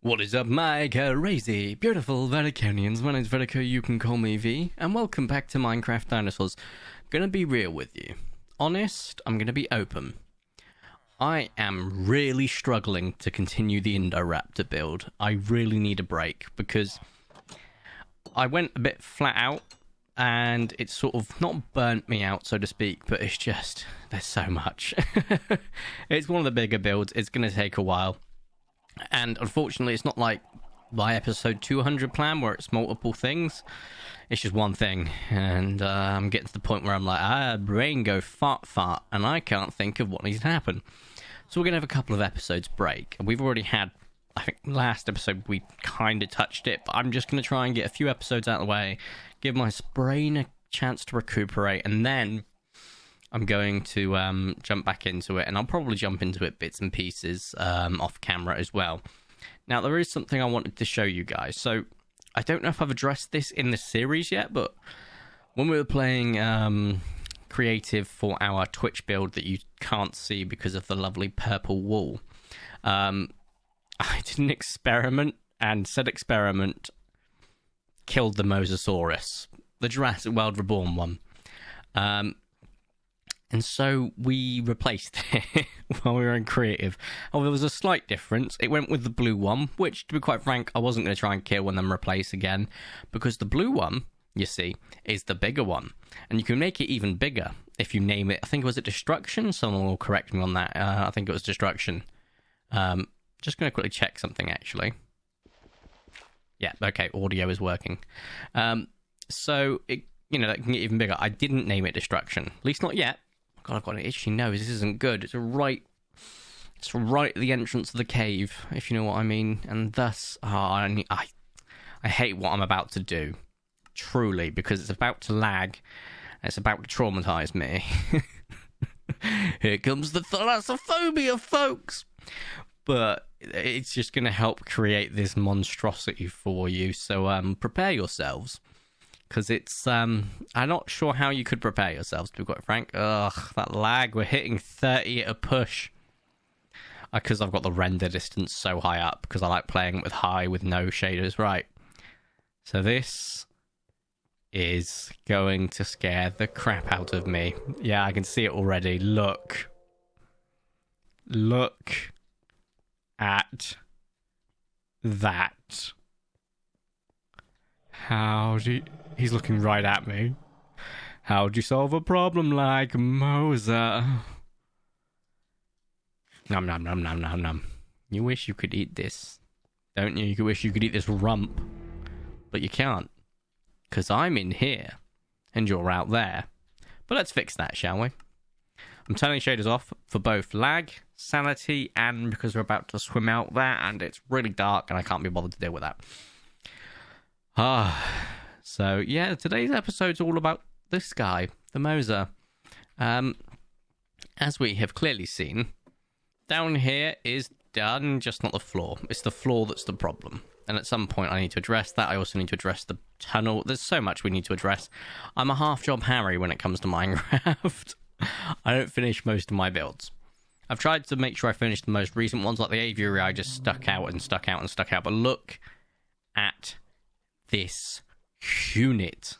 What is up, my crazy, beautiful Verticonians? My name's Vertico, you can call me V, and welcome back to Minecraft Dinosaurs. Gonna be real with you. Honest, I'm gonna be open. I am really struggling to continue the Indoraptor build. I really need a break, because I went a bit flat out, and it's sort of not burnt me out, so to speak, but it's just, there's so much. It's one of the bigger builds, it's gonna take a while. And unfortunately, it's not like my episode 200 plan where it's multiple things. It's just one thing. And I'm getting to the point where I'm like, brain go fart, and I can't think of what needs to happen. So we're going to have a couple of episodes break. And we've already had, I think last episode we kind of touched it, but I'm just going to try and get a few episodes out of the way, give my brain a chance to recuperate, and then I'm going to jump back into it, and I'll probably jump into it bits and pieces off camera as well. Now, there is something I wanted to show you guys. So, I don't know if I've addressed this in the series yet, but when we were playing creative for our Twitch build that you can't see because of the lovely purple wall, I did an experiment, and said experiment killed the Mosasaurus, the Jurassic World Reborn one. And so we replaced it while we were in creative. Oh, there was a slight difference. It went with the blue one, which, to be quite frank, I wasn't going to try and kill and then replace again. Because the blue one, you see, is the bigger one. And you can make it even bigger if you name it. I think, was it Destruction? Someone will correct me on that. I think it was Destruction. Just going to quickly check something, actually. Yeah, okay, audio is working. So, that can get even bigger. I didn't name it Destruction. At least not yet. God, I've got an itchy nose. This isn't good. It's right at the entrance of the cave, if you know what I mean. And thus, I hate what I'm about to do. Truly, because it's about to lag. And it's about to traumatize me. Here comes the thalassophobia, folks! But it's just going to help create this monstrosity for you. So prepare yourselves. Because it's, I'm not sure how you could prepare yourselves, to be quite frank. Ugh, that lag. We're hitting 30 at a push. Because I've got the render distance so high up. Because I like playing with high with no shaders. Right. So this is going to scare the crap out of me. Yeah, I can see it already. Look. Look at that. He's looking right at me. How'd you solve a problem like Mosa? Nom nom nom nom nom nom. You wish you could eat this, don't you? You wish you could eat this rump. But you can't. Because I'm in here. And you're out there. But let's fix that, shall we? I'm turning shaders off for both lag, sanity, and because we're about to swim out there, and it's really dark, and I can't be bothered to deal with that. So yeah, today's episode's all about this guy, the Mosa. As we have clearly seen, down here is done, just not the floor. It's the floor that's the problem. And at some point I need to address that. I also need to address the tunnel. There's so much we need to address. I'm a half-job Harry when it comes to Minecraft. I don't finish most of my builds. I've tried to make sure I finish the most recent ones, like the aviary. I just stuck out. But look at this unit.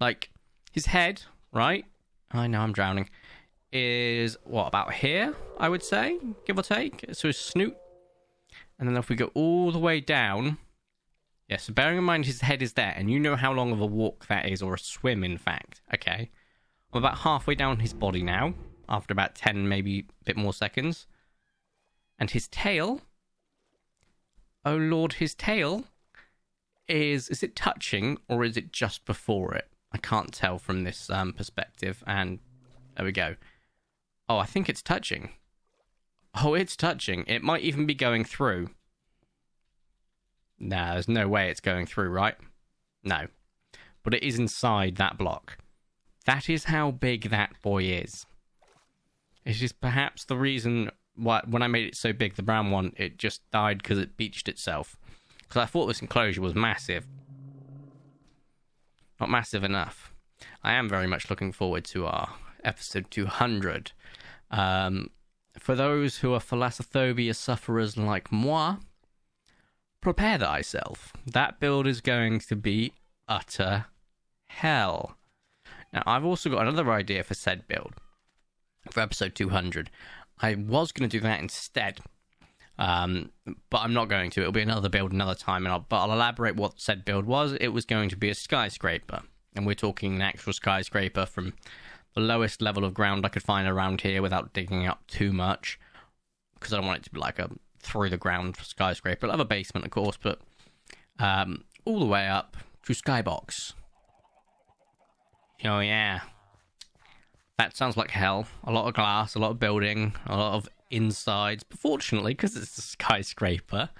Like, his head, right? I know I'm drowning. Is, what, about here, I would say? Give or take. So his snoot. And then if we go all the way down. Yeah, so bearing in mind his head is there. And you know how long of a walk that is. Or a swim, in fact. Okay. I'm about halfway down his body now. After about 10, maybe a bit more seconds. And his tail. Oh, Lord, his tail. Is it touching, or is it just before it? I can't tell from this perspective, and there we go. Oh, I think it's touching. Oh, it's touching. It might even be going through. Nah, there's no way it's going through, right? No. But it is inside that block. That is how big that boy is. It's just perhaps the reason why, when I made it so big, the brown one, it just died because it beached itself. Because I thought this enclosure was massive. Not massive enough. I am very much looking forward to our episode 200. For those who are thalassophobia sufferers like moi, prepare thyself. That build is going to be utter hell. Now, I've also got another idea for said build for episode 200. I was going to do that instead, but I'm not going to. It'll be another build another time, but I'll elaborate what said build was. It was going to be a skyscraper, and we're talking an actual skyscraper from the lowest level of ground I could find around here without digging up too much, because I don't want it to be like a through-the-ground skyscraper. I'll have a basement, of course, but all the way up to Skybox. Oh, yeah. That sounds like hell. A lot of glass, a lot of building, a lot of insides. But fortunately, because it's a skyscraper,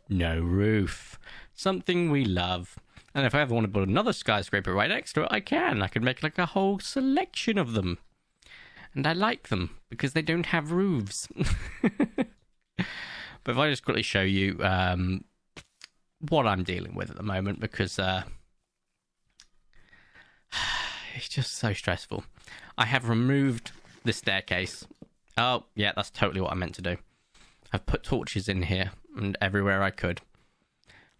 no roof. Something we love. And if I ever want to build another skyscraper right next to it, I can. I can make like a whole selection of them. And I like them because they don't have roofs. But if I just quickly show you what I'm dealing with at the moment, because it's just so stressful. I have removed the staircase. Oh, yeah, that's totally what I meant to do. I've put torches in here and everywhere I could.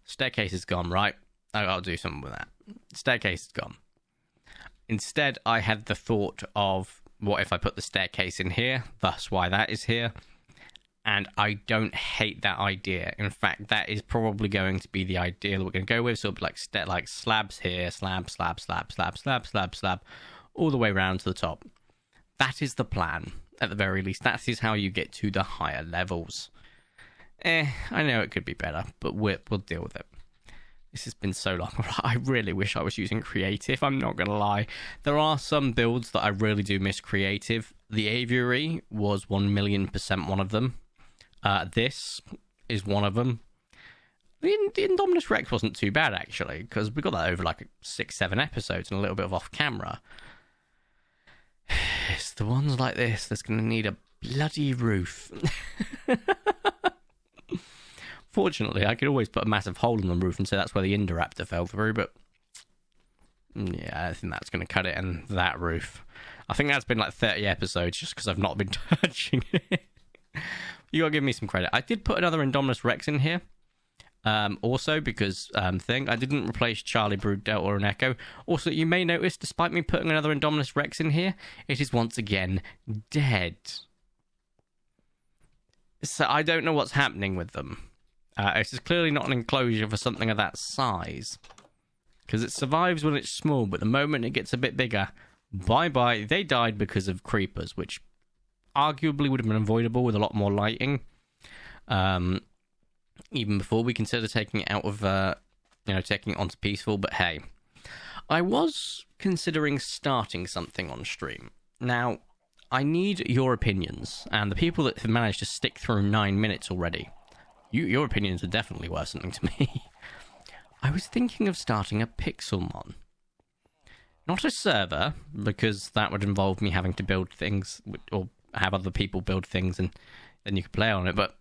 Staircase is gone, right? I'll do something with that. Staircase is gone. Instead, I had the thought of, what if I put the staircase in here? Thus why that is here. And I don't hate that idea. In fact, that is probably going to be the idea that we're going to go with. So it'll be like slabs here, slab, slab, slab, slab, slab, slab, slab, all the way around to the top. That is the plan, at the very least. That is how you get to the higher levels. I know it could be better, but we'll deal with it. This has been so long. I really wish I was using creative, I'm not going to lie. There are some builds that I really do miss creative. The aviary was 1,000,000% one of them. This is one of them. The Indominus Rex wasn't too bad, actually, because we got that over like 6-7 episodes and a little bit of off camera. It's the ones like this that's going to need a bloody roof. Fortunately, I could always put a massive hole in the roof and say that's where the Indoraptor fell through, but yeah, I think that's going to cut it in that roof. I think that's been like 30 episodes just because I've not been touching it. You gotta give me some credit. I did put another Indominus Rex in here. Also, because I didn't replace Charlie, Brood, Delta, and Echo. Also, you may notice, despite me putting another Indominus Rex in here, it is once again dead. So I don't know what's happening with them. This is clearly not an enclosure for something of that size. Because it survives when it's small, but the moment it gets a bit bigger, bye-bye. They died because of creepers, which arguably would have been avoidable with a lot more lighting. Even before we consider taking it out of, taking it onto peaceful. But hey, I was considering starting something on stream. Now, I need your opinions, and the people that have managed to stick through 9 minutes already, your opinions are definitely worth something to me. I was thinking of starting a Pixelmon. Not a server, because that would involve me having to build things, or have other people build things, and then you could play on it, but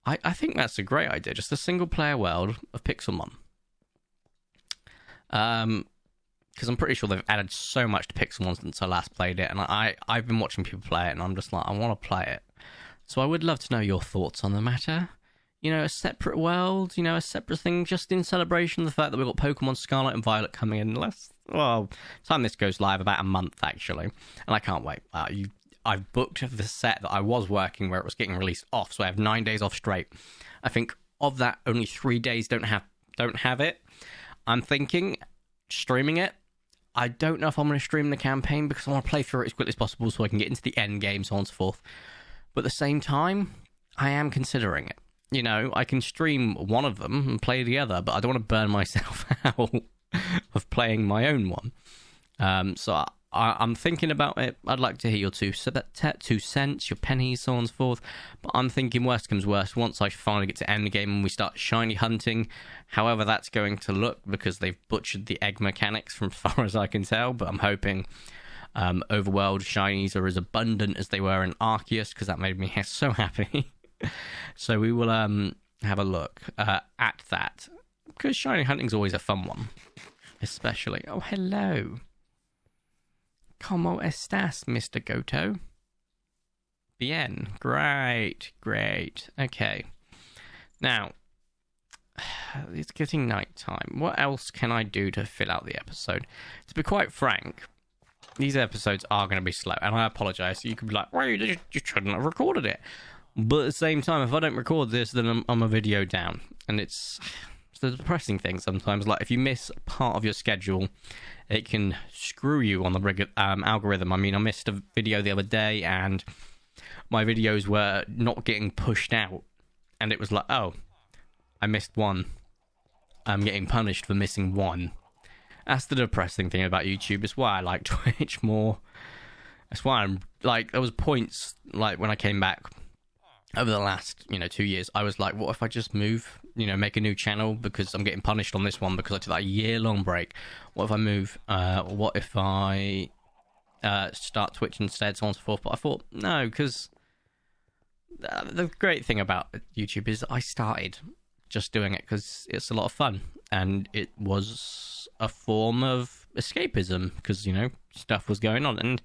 I think that's a great idea, just a single-player world of Pixelmon. Because I'm pretty sure they've added so much to Pixelmon since I last played it, and I've been watching people play it, and I'm just like, I want to play it. So I would love to know your thoughts on the matter. You know, a separate world, a separate thing, just in celebration of the fact that we've got Pokemon Scarlet and Violet coming in time this goes live, about a month, actually, and I can't wait. I've booked the set that I was working where it was getting released off, so I have 9 days off straight. I think of that, only 3 days don't have it. I'm thinking streaming it. I don't know if I'm going to stream the campaign because I want to play through it as quickly as possible so I can get into the end game, so on and so forth. But at the same time, I am considering it. I can stream one of them and play the other, but I don't want to burn myself out of playing my own one. So I'm thinking about it. I'd like to hear your 2 cents, your pennies, so on and so forth. But I'm thinking, worst comes worst, once I finally get to end the game and we start shiny hunting, however that's going to look, because they've butchered the egg mechanics from far as I can tell, but I'm hoping overworld shinies are as abundant as they were in Arceus, because that made me so happy. So we will have a look at that, because shiny hunting's always a fun one, especially. Oh, hello. ¿Cómo estás, Mr. Goto? Bien. Great. Okay. Now, it's getting night time. What else can I do to fill out the episode? To be quite frank, these episodes are going to be slow, and I apologise. You could be like, well, you shouldn't have recorded it. But at the same time, if I don't record this, then I'm a video down. And it's the depressing thing sometimes. Like, if you miss part of your schedule, it can screw you on the algorithm. I mean, I missed a video the other day, and my videos were not getting pushed out. And it was like, oh, I missed one. I'm getting punished for missing one. That's the depressing thing about YouTube. It's why I like Twitch more. That's why I'm, like, there was points, like, when I came back over the last, 2 years, I was like, what if I just move, make a new channel, because I'm getting punished on this one because I took that year-long break. What if I move? What if I start Twitch instead, so on and so forth? But I thought, no, because the great thing about YouTube is I started just doing it because it's a lot of fun, and it was a form of escapism because, stuff was going on, and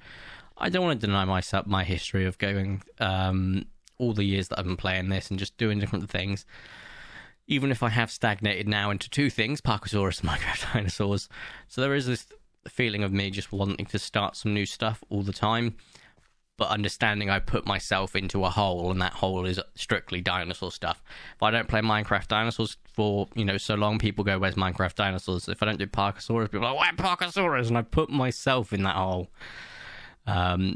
I don't want to deny myself my history of going all the years that I've been playing this and just doing different things. Even if I have stagnated now into two things, Parkosaurus and Minecraft Dinosaurs. So there is this feeling of me just wanting to start some new stuff all the time, but understanding I put myself into a hole, and that hole is strictly dinosaur stuff. If I don't play Minecraft Dinosaurs for, so long, people go, where's Minecraft Dinosaurs? If I don't do Parkosaurus, people are like, where's Parkosaurus? And I put myself in that hole,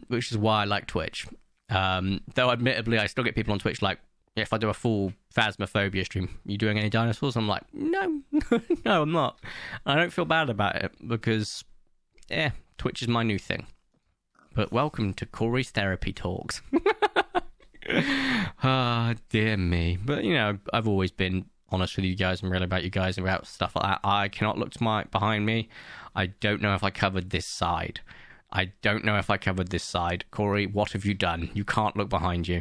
which is why I like Twitch. Though admittedly, I still get people on Twitch like, if I do a full Phasmophobia stream, you doing any dinosaurs? I'm like, no, no, I'm not. I don't feel bad about it because, Twitch is my new thing. But welcome to Corey's Therapy Talks. Ah, dear me. But, I've always been honest with you guys and real about you guys about stuff like that. I cannot look to behind me. I don't know if I covered this side. Corey, what have you done? You can't look behind you.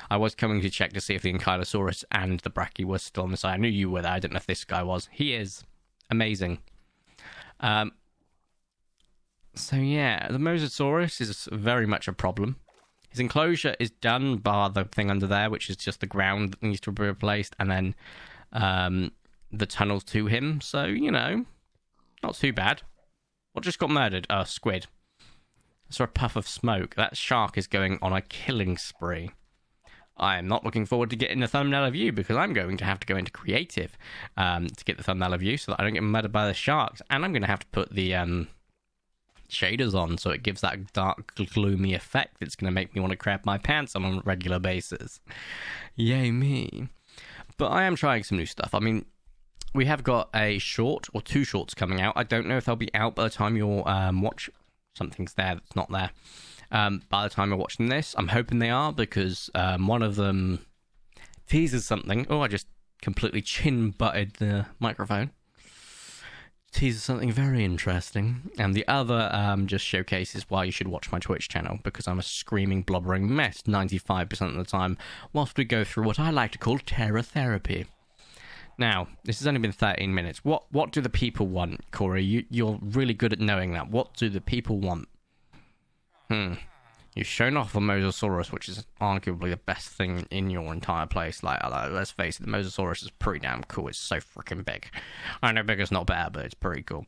I was coming to check to see if the Ankylosaurus and the Brachii were still on the side. I knew you were there. I didn't know if this guy was. He is. Amazing. So yeah, the Mosasaurus is very much a problem. His enclosure is done, bar the thing under there, which is just the ground that needs to be replaced, and then the tunnel to him. So, not too bad. What just got murdered? Squid. I saw a puff of smoke. That shark is going on a killing spree. I am not looking forward to getting the thumbnail of you because I'm going to have to go into creative to get the thumbnail of you so that I don't get murdered by the sharks. And I'm going to have to put the shaders on so it gives that dark, gloomy effect that's going to make me want to crap my pants on a regular basis. Yay me. But I am trying some new stuff. I mean, we have got a short or two shorts coming out. I don't know if they'll be out by the time you'll watch. Something's there that's not there. By the time you're watching this, I'm hoping they are, because one of them teases something. Oh, I just completely chin-butted the microphone. Teases something very interesting. And the other just showcases why you should watch my Twitch channel, because I'm a screaming, blubbering mess 95% of the time, whilst we go through what I like to call terror therapy. Now, this has only been 13 minutes. What do the people want, Corey? You're really good at knowing that. What do the people want? You've shown off the Mosasaurus, which is arguably the best thing in your entire place. Like, let's face it, the Mosasaurus is pretty damn cool. It's so freaking big. I know bigger's not bad, but it's pretty cool.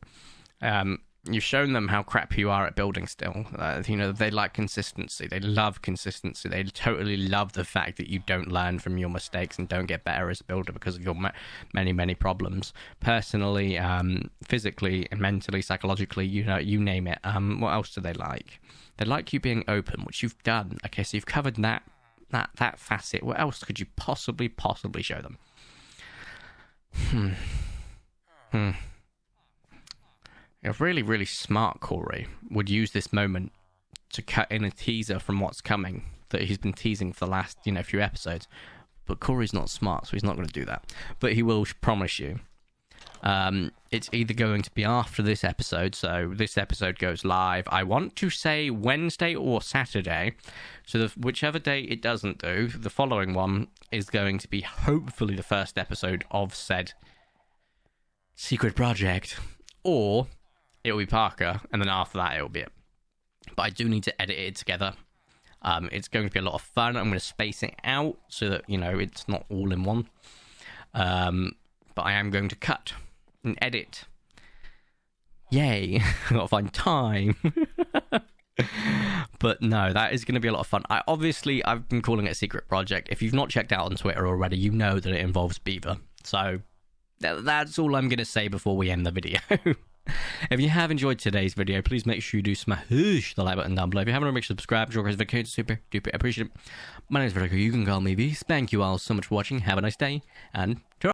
You've shown them how crap you are at building still. They like consistency. They love consistency. They totally love the fact that you don't learn from your mistakes and don't get better as a builder because of your many, many problems. Personally, physically, and mentally, psychologically, you name it. What else do they like? They like you being open, which you've done. Okay, so you've covered that facet. What else could you possibly show them? A really, really smart Corey would use this moment to cut in a teaser from what's coming that he's been teasing for the last, few episodes. But Corey's not smart, so he's not going to do that. But he will promise you. It's either going to be after this episode, so this episode goes live, I want to say Wednesday or Saturday. So whichever day it doesn't do, the following one is going to be hopefully the first episode of said secret project. Or it'll be Parker, and then after that it'll be it. But I do need to edit it together. It's going to be a lot of fun. I'm going to space it out so that, it's not all in one. But that I am going to cut and edit. Yay, I gotta find time. But no, that is going to be a lot of fun. I've been calling it a secret project. If you've not checked out on Twitter already, you know that it involves beaver. So that's all I'm going to say before we end the video. If you have enjoyed today's video, please make sure you do smash the like button down below. If you haven't already, make sure to subscribe. Vertico, super duper appreciate it. My name is Vertico. You can call me V. Thank you all so much for watching. Have a nice day, and ta-ra.